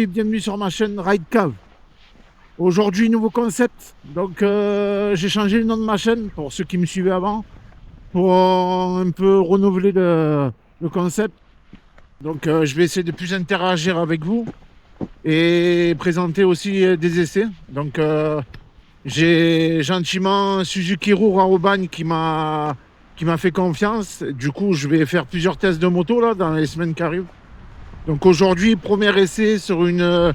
Bienvenue sur ma chaîne Ride Cave. Aujourd'hui, nouveau concept. Donc, j'ai changé le nom de ma chaîne pour ceux qui me suivaient avant, pour un peu renouveler le concept. Donc, je vais essayer de plus interagir avec vous et présenter aussi des essais. Donc, j'ai gentiment Suzuki Rour à Aubagne qui m'a fait confiance. Du coup, je vais faire plusieurs tests de moto là dans les semaines qui arrivent. Donc aujourd'hui, premier essai sur une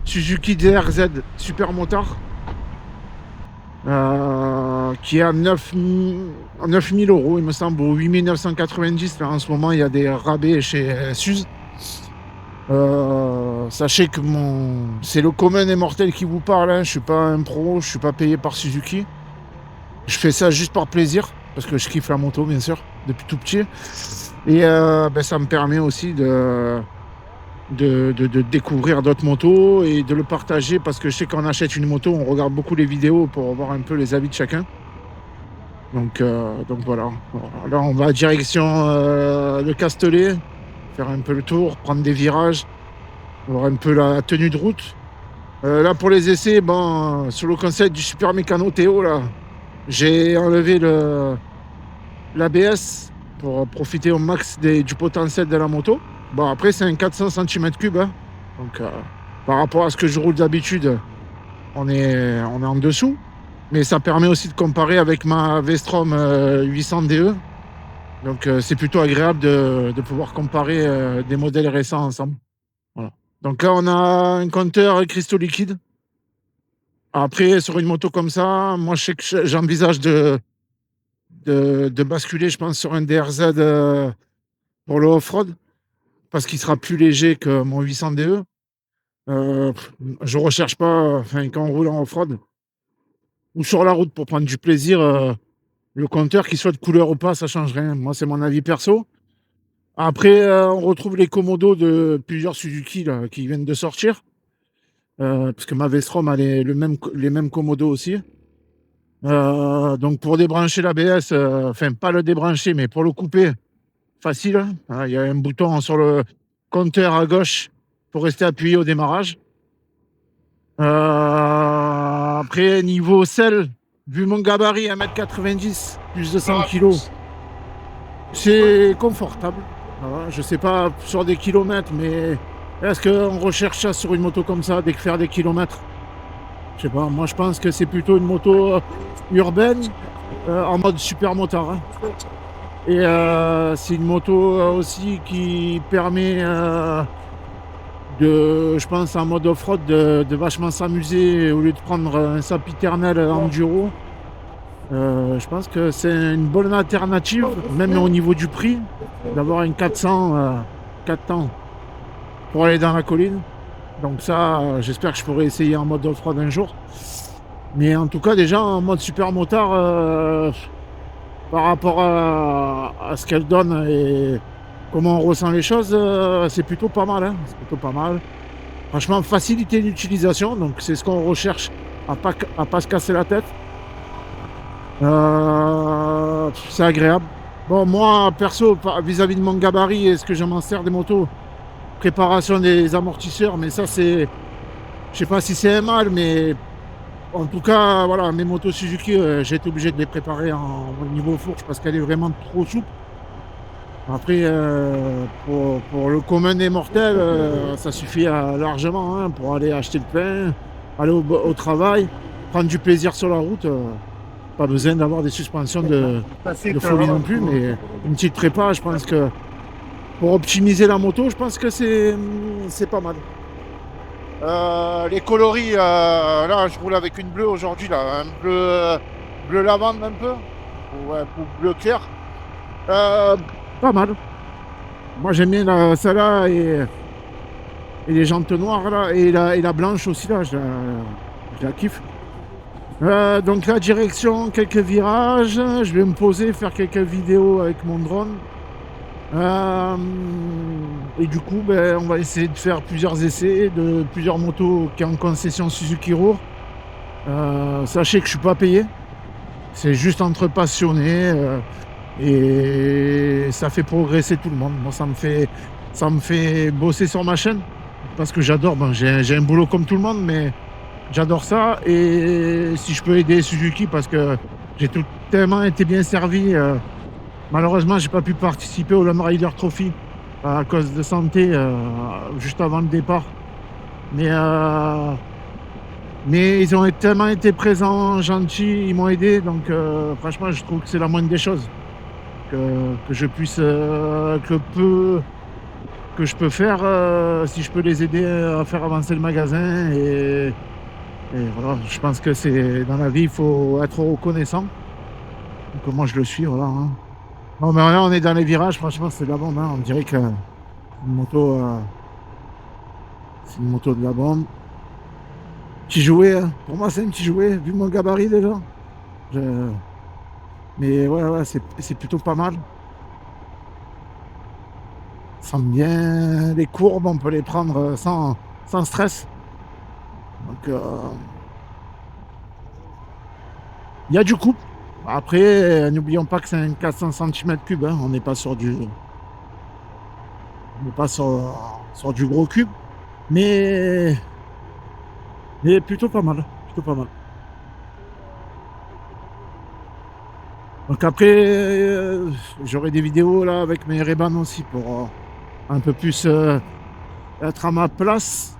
Suzuki DRZ Super Motard qui est à 9000 €, il me semble, ou 8990. Là, en ce moment, il y a des rabais chez Suze. Sachez que c'est le commun des mortels qui vous parle, hein. Je suis pas un pro, je suis pas payé par Suzuki. Je fais ça juste par plaisir, parce que je kiffe la moto, bien sûr, depuis tout petit. Et ça me permet aussi de découvrir d'autres motos et de le partager, parce que je sais qu'on achète une moto, on regarde beaucoup les vidéos pour voir un peu les avis de chacun. Donc voilà. Là, on va direction le Castellet, faire un peu le tour, prendre des virages, voir un peu la tenue de route. Là, pour les essais, sur le concept du Super Mécano Théo, là, j'ai enlevé l'ABS pour profiter au max du potentiel de la moto. Bon, après, c'est un 400 cm3, hein. Donc, par rapport à ce que je roule d'habitude, on est en dessous. Mais ça permet aussi de comparer avec ma V-Strom 800 DE. Donc, c'est plutôt agréable de pouvoir comparer des modèles récents ensemble. Voilà. Donc là, on a un compteur cristaux liquides. Après, sur une moto comme ça, moi, je sais que j'envisage de basculer, je pense, sur un DRZ pour le off-road, parce qu'il sera plus léger que mon 800 DE. Je recherche pas, quand on roule en off-road ou sur la route pour prendre du plaisir, le compteur, qu'il soit de couleur ou pas, ça change rien. Moi, c'est mon avis perso. Après, on retrouve les commodos de plusieurs Suzuki là, qui viennent de sortir, parce que ma V-Strom a les mêmes commodos aussi. Donc pour débrancher l'ABS, pas le débrancher, mais pour le couper, facile, hein. Il y a un bouton sur le compteur à gauche pour rester appuyé au démarrage. Après, niveau selle, vu mon gabarit 1m90, plus de 100 kg, c'est confortable. Voilà, je sais pas sur des kilomètres, mais est-ce qu'on recherche ça sur une moto comme ça, dès que faire des kilomètres? Je sais pas, moi je pense que c'est plutôt une moto urbaine, en mode super motard, hein. Et c'est une moto aussi qui permet je pense en mode off-road de vachement s'amuser au lieu de prendre un sempiternel enduro. Je pense que c'est une bonne alternative, même au niveau du prix, d'avoir une 400 4 temps pour aller dans la colline. Donc ça, j'espère que je pourrai essayer en mode off-road un jour. Mais en tout cas, déjà en mode super motard, par rapport à ce qu'elle donne et comment on ressent les choses, c'est plutôt pas mal, hein. C'est plutôt pas mal. Franchement, facilité d'utilisation, donc c'est ce qu'on recherche, à pas se casser la tête. C'est agréable. Bon, moi, perso, vis-à-vis de mon gabarit, est-ce que je m'en sers des motos? Préparation des amortisseurs, mais ça, c'est... Je sais pas si c'est un mal, mais... En tout cas, voilà, mes motos Suzuki, j'ai été obligé de les préparer au niveau fourche parce qu'elle est vraiment trop souple. Après, pour le commun des mortels, ça suffit largement, hein, pour aller acheter le pain, aller au travail, prendre du plaisir sur la route. Pas besoin d'avoir des suspensions de folie non plus, mais une petite prépa, je pense que pour optimiser la moto, je pense que c'est pas mal. Les coloris, là je roule avec une bleue aujourd'hui, là, un bleu lavande un peu, ou bleu clair. Pas mal. Moi j'aime bien celle-là et les jantes noires là, et la blanche aussi là, je la kiffe. Donc la direction, quelques virages, je vais me poser, faire quelques vidéos avec mon drone. Et du coup, on va essayer de faire plusieurs essais de plusieurs motos qui sont en concession Suzuki Rour. Sachez que je suis pas payé. C'est juste entre passionnés et ça fait progresser tout le monde. Moi, ça me fait bosser sur ma chaîne parce que j'adore. Bon, j'ai un boulot comme tout le monde, mais j'adore ça. Et si je peux aider Suzuki parce que j'ai tellement été bien servi. Malheureusement, j'ai pas pu participer au Lone Rider Trophy à cause de santé juste avant le départ. Mais ils ont tellement été présents, gentils, ils m'ont aidé. Donc franchement, je trouve que c'est la moindre des choses que je puisse, que je peux faire si je peux les aider à faire avancer le magasin. Et voilà, je pense que c'est dans la vie, il faut être reconnaissant. Donc moi, je le suis, voilà. Hein. Non, mais là, on est dans les virages, franchement, c'est de la bombe. Hein. On dirait que c'est une moto de la bombe. Petit jouet, hein. Pour moi, c'est un petit jouet, vu mon gabarit déjà. Je- Mais ouais, c'est plutôt pas mal. Ça sent bien les courbes, on peut les prendre sans stress. Donc, il y a du couple. Après, n'oublions pas que c'est un 400 cm3. Hein. On n'est pas sur du gros cube. Mais, mais plutôt pas mal. Plutôt pas mal. Donc après, j'aurai des vidéos là avec mes Ray-Ban aussi pour un peu plus être à ma place.